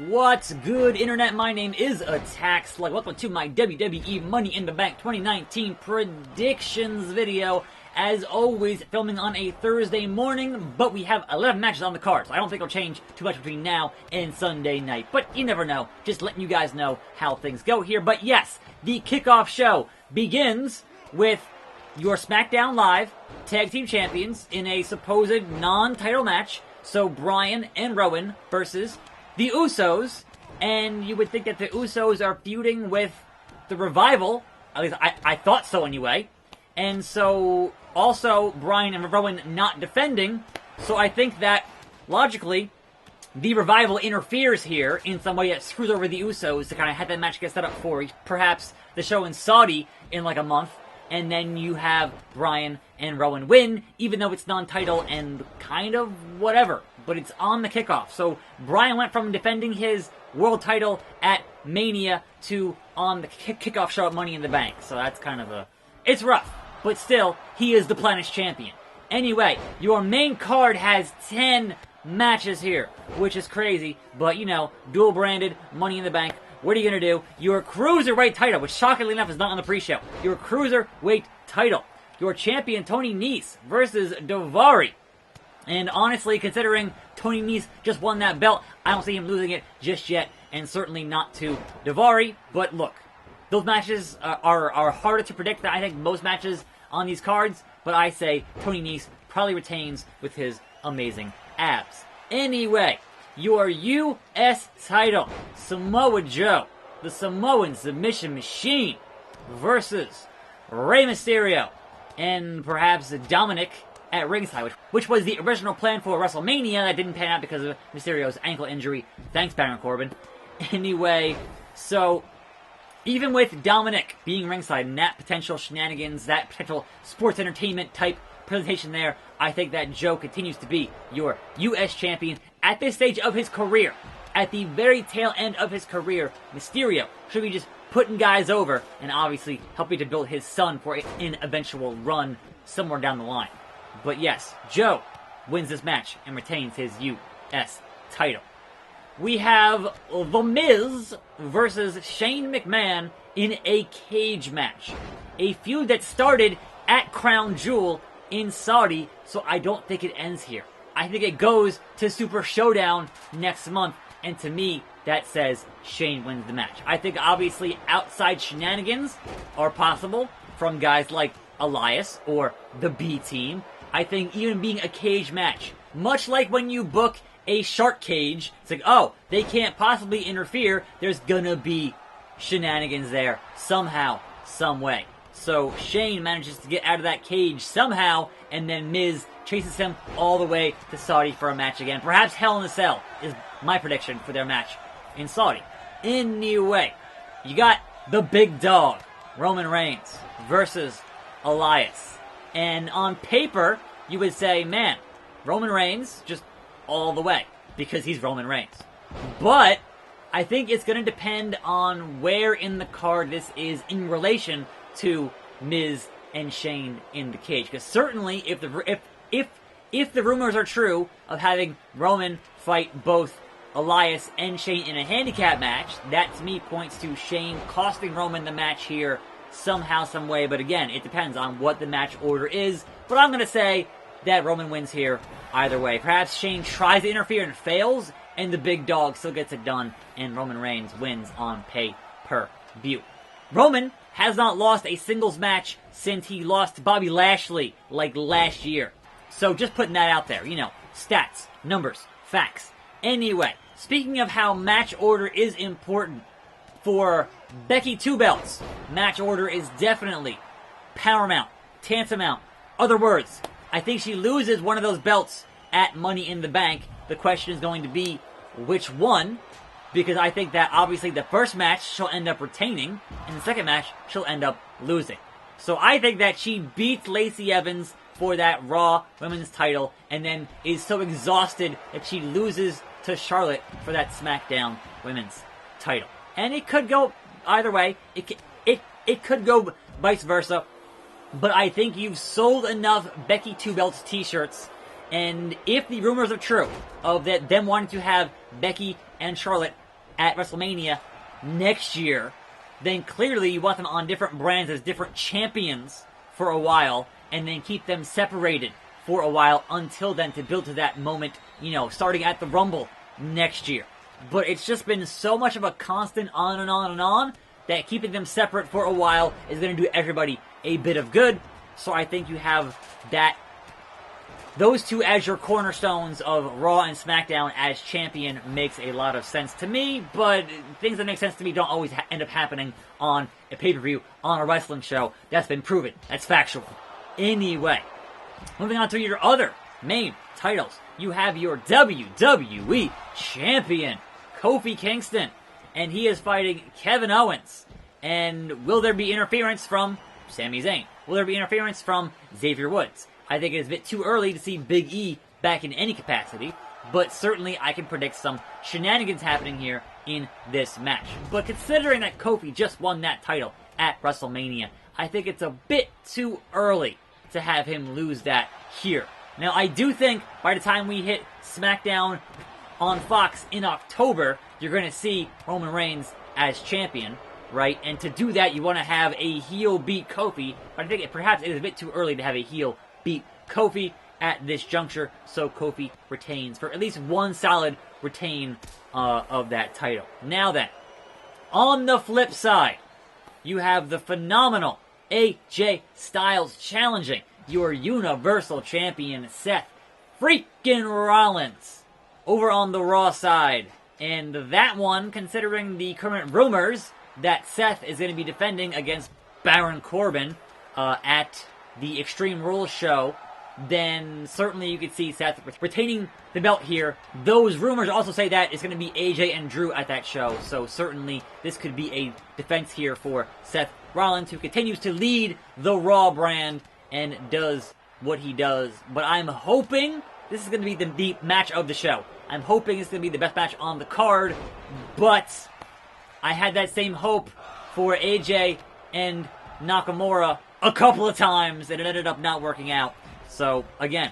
What's good, Internet? My name is Attack Slug. Welcome to my WWE Money in the Bank 2019 predictions video. As always, filming on a Thursday morning, but we have 11 matches on the card, so I don't think it'll change too much between now and Sunday night. But you never know. Just letting you guys know how things go here. But yes, the kickoff show begins with your SmackDown Live Tag Team Champions in a supposed non-title match. So Bryan and Rowan versus the Usos, and you would think that the Usos are feuding with the Revival. At least I thought so anyway. And so, also, Bryan and Rowan not defending. So I think that, logically, the Revival interferes here in some way that screws over the Usos to kind of have that match get set up for perhaps the show in Saudi in like a month. And then you have Bryan and Rowan win, even though it's non-title and kind of whatever. But it's on the kickoff. So Bryan went from defending his world title at Mania to on the kickoff show at Money in the Bank. So that's kind of it's rough. But still, he is the Planish champion. Anyway, your main card has 10 matches here, which is crazy. But, you know, dual-branded Money in the Bank. What are you going to do? Your Cruiserweight title, which shockingly enough is not on the pre-show. Your Cruiserweight title. Your champion, Tony Nese, versus Daivari. And honestly, considering Tony Nese just won that belt, I don't see him losing it just yet. And certainly not to Daivari. But look, those matches are harder to predict than I think most matches on these cards. But I say Tony Nese probably retains with his amazing abs. Anyway, your U.S. title, Samoa Joe, the Samoan submission machine, versus Rey Mysterio and perhaps Dominic at ringside, which was the original plan for WrestleMania that didn't pan out because of Mysterio's ankle injury. Thanks, Baron Corbin. Anyway, so even with Dominic being ringside and that potential shenanigans, that potential sports entertainment type presentation there, I think that Joe continues to be your U.S. champion at this stage of his career. At the very tail end of his career, Mysterio should be just putting guys over and obviously helping to build his son for an eventual run somewhere down the line. But yes, Joe wins this match and retains his U.S. title. We have The Miz versus Shane McMahon in a cage match. A feud that started at Crown Jewel in Saudi, so I don't think it ends here. I think it goes to Super Showdown next month, and to me, that says Shane wins the match. I think obviously outside shenanigans are possible from guys like Elias or the B Team. I think even being a cage match, much like when you book a shark cage, it's like, oh, they can't possibly interfere, there's gonna be shenanigans there somehow, some way. So Shane manages to get out of that cage somehow, and then Miz chases him all the way to Saudi for a match again. Perhaps Hell in a Cell is my prediction for their match in Saudi. Anyway, you got the big dog, Roman Reigns, versus Elias. And on paper, you would say, man, Roman Reigns just all the way, because he's Roman Reigns. But I think it's going to depend on where in the card this is in relation to Miz and Shane in the cage. Because certainly, if the rumors are true of having Roman fight both Elias and Shane in a handicap match, that to me points to Shane costing Roman the match here somehow, some way. But again, it depends on what the match order is. But I'm going to say that Roman wins here either way. Perhaps Shane tries to interfere and fails, and the big dog still gets it done, and Roman Reigns wins on pay-per-view. Roman has not lost a singles match since he lost to Bobby Lashley like last year. So just putting that out there, you know, stats, numbers, facts. Anyway, speaking of how match order is important for Becky 2 belts, match order is definitely paramount, tantamount. Other words, I think she loses one of those belts at Money in the Bank. The question is going to be which one, because I think that obviously the first match she'll end up retaining, and the second match she'll end up losing. So I think that she beats Lacey Evans for that Raw Women's title, and then is so exhausted that she loses to Charlotte for that SmackDown Women's title. And it could go either way. It could go vice versa. But I think you've sold enough Becky 2 Belts t-shirts, and if the rumors are true of that them wanting to have Becky and Charlotte at WrestleMania next year, then clearly you want them on different brands as different champions for a while, and then keep them separated for a while until then to build to that moment, starting at the Rumble next year. But it's just been so much of a constant on and on and on that keeping them separate for a while is going to do everybody a bit of good. So I think you have those two as your cornerstones of Raw and SmackDown as champion makes a lot of sense to me, but things that make sense to me don't always end up happening on a pay-per-view, on a wrestling show. That's been proven. That's factual. Anyway, moving on to your other main titles. You have your WWE Champion, Kofi Kingston, and he is fighting Kevin Owens. And will there be interference from Sami Zayn? Will there be interference from Xavier Woods? I think it is a bit too early to see Big E back in any capacity, but certainly I can predict some shenanigans happening here in this match. But considering that Kofi just won that title at WrestleMania, I think it's a bit too early to have him lose that here. Now, I do think by the time we hit SmackDown on Fox in October, you're going to see Roman Reigns as champion, right? And to do that, you want to have a heel beat Kofi, but I think perhaps it is a bit too early to have a heel beat Kofi at this juncture, so Kofi retains for at least one solid retain of that title. Now then, on the flip side, you have the phenomenal AJ Styles challenging your Universal Champion Seth freaking Rollins over on the Raw side. And that one, considering the current rumors that Seth is going to be defending against Baron Corbin at the Extreme Rules show, then certainly you could see Seth retaining the belt here. Those rumors also say that it's going to be AJ and Drew at that show, so certainly this could be a defense here for Seth Rollins, who continues to lead the Raw brand and does what he does. But I'm hoping this is going to be the match of the show. I'm hoping it's going to be the best match on the card, but I had that same hope for AJ and Nakamura a couple of times, and it ended up not working out. So, again,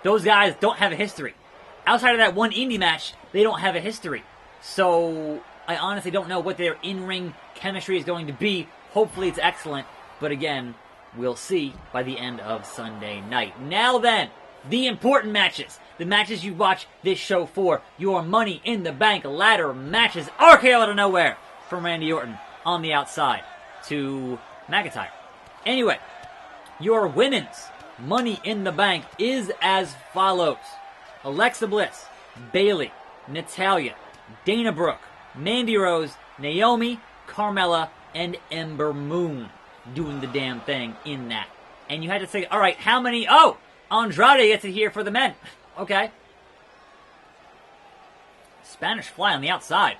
those guys don't have a history. Outside of that one indie match, they don't have a history. So, I honestly don't know what their in-ring chemistry is going to be. Hopefully it's excellent, but again, we'll see by the end of Sunday night. Now then, the important matches. The matches you watch this show for. Your Money in the Bank ladder matches. RKO out of nowhere from Randy Orton on the outside to McIntyre. Anyway, your women's Money in the Bank is as follows. Alexa Bliss, Bayley, Natalya, Dana Brooke, Mandy Rose, Naomi, Carmella, and Ember Moon doing the damn thing in that. And you had to say, alright, how many? Oh! Andrade gets it here for the men. Okay. Spanish Fly on the outside.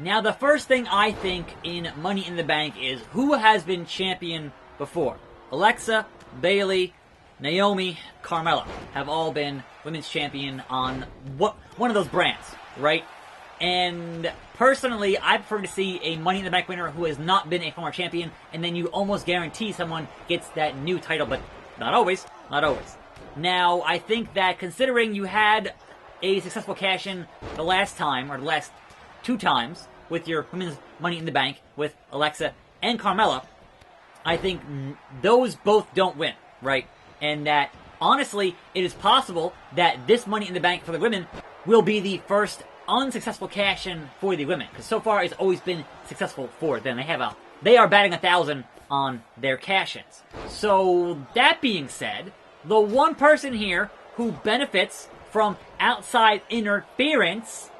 Now, the first thing I think in Money in the Bank is who has been champion before. Alexa, Bayley, Naomi, Carmella have all been women's champion on one of those brands, right? And personally, I prefer to see a Money in the Bank winner who has not been a former champion, and then you almost guarantee someone gets that new title, but not always. Not always. Now, I think that considering you had a successful cash-in the last time, or the last two times, with your women's Money in the Bank, with Alexa and Carmella, I think those both don't win, right? And that, honestly, it is possible that this Money in the Bank for the women will be the first unsuccessful cash-in for the women, because so far it's always been successful for them. They are batting 1,000 on their cash-ins. So, that being said, the one person here who benefits from outside interference,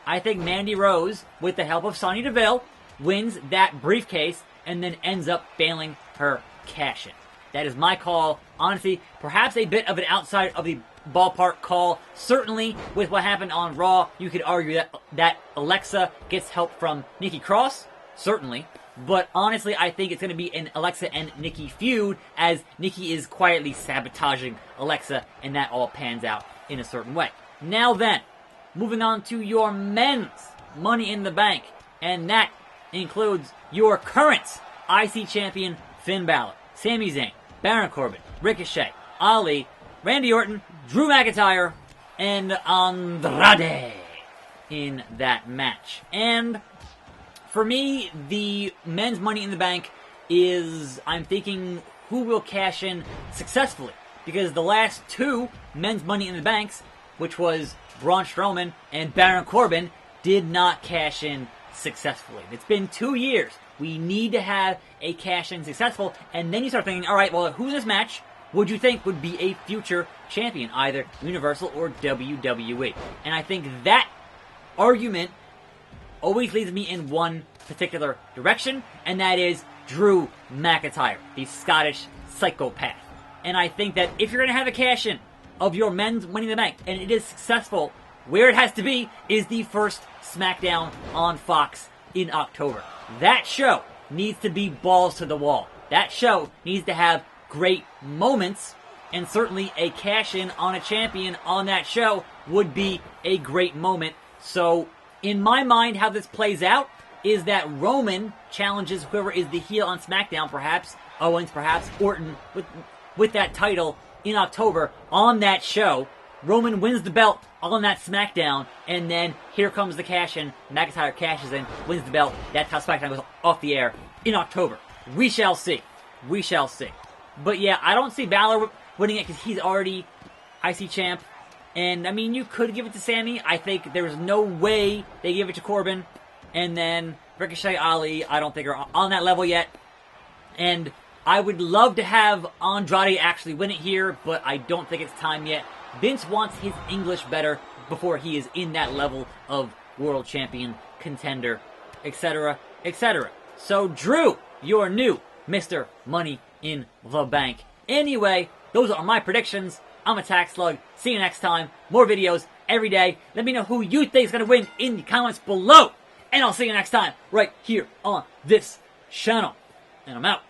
I think Mandy Rose, with the help of Sonya Deville, wins that briefcase and then ends up failing her cash-in. That is my call. Honestly, perhaps a bit of an outside of the ballpark call. Certainly, with what happened on Raw, you could argue that Alexa gets help from Nikki Cross. Certainly. But honestly, I think it's going to be an Alexa and Nikki feud, as Nikki is quietly sabotaging Alexa, and that all pans out in a certain way. Now then, moving on to your men's Money in the Bank, and that includes your current IC champion, Finn Balor, Sami Zayn, Baron Corbin, Ricochet, Ali, Randy Orton, Drew McIntyre, and Andrade. in that match. And for me, the men's Money in the Bank is, I'm thinking, who will cash in successfully. Because the last two men's Money in the Banks, which was Braun Strowman and Baron Corbin, did not cash in successfully. It's been 2 years. We need to have a cash-in successful, and then you start thinking, all right, well, who's this match would you think would be a future champion, either Universal or WWE? And I think that argument always leads me in one particular direction, and that is Drew McIntyre, the Scottish psychopath. And I think that if you're going to have a cash-in of your men's Money in the Bank, and it is successful, where it has to be is the first SmackDown on Fox in October. That show needs to be balls to the wall. That show needs to have great moments, and certainly a cash-in on a champion on that show would be a great moment. So, in my mind, how this plays out is that Roman challenges whoever is the heel on SmackDown, perhaps Owens, perhaps Orton, with that title in October on that show. Roman wins the belt on that SmackDown, and then here comes the cash-in. McIntyre cashes in, wins the belt. That's how SmackDown goes off the air in October. We shall see. We shall see. But yeah, I don't see Balor winning it because he's already IC champ. And, I mean, you could give it to Sammy. I think there's no way they give it to Corbin. And then Ricochet, Ali, I don't think are on that level yet. And I would love to have Andrade actually win it here, but I don't think it's time yet. Vince wants his English better before he is in that level of world champion, contender, etc., etc. So, Drew, your new Mr. Money in the Bank. Anyway, those are my predictions. I'm Attack Slug. See you next time. More videos every day. Let me know who you think is going to win in the comments below. And I'll see you next time right here on this channel. And I'm out.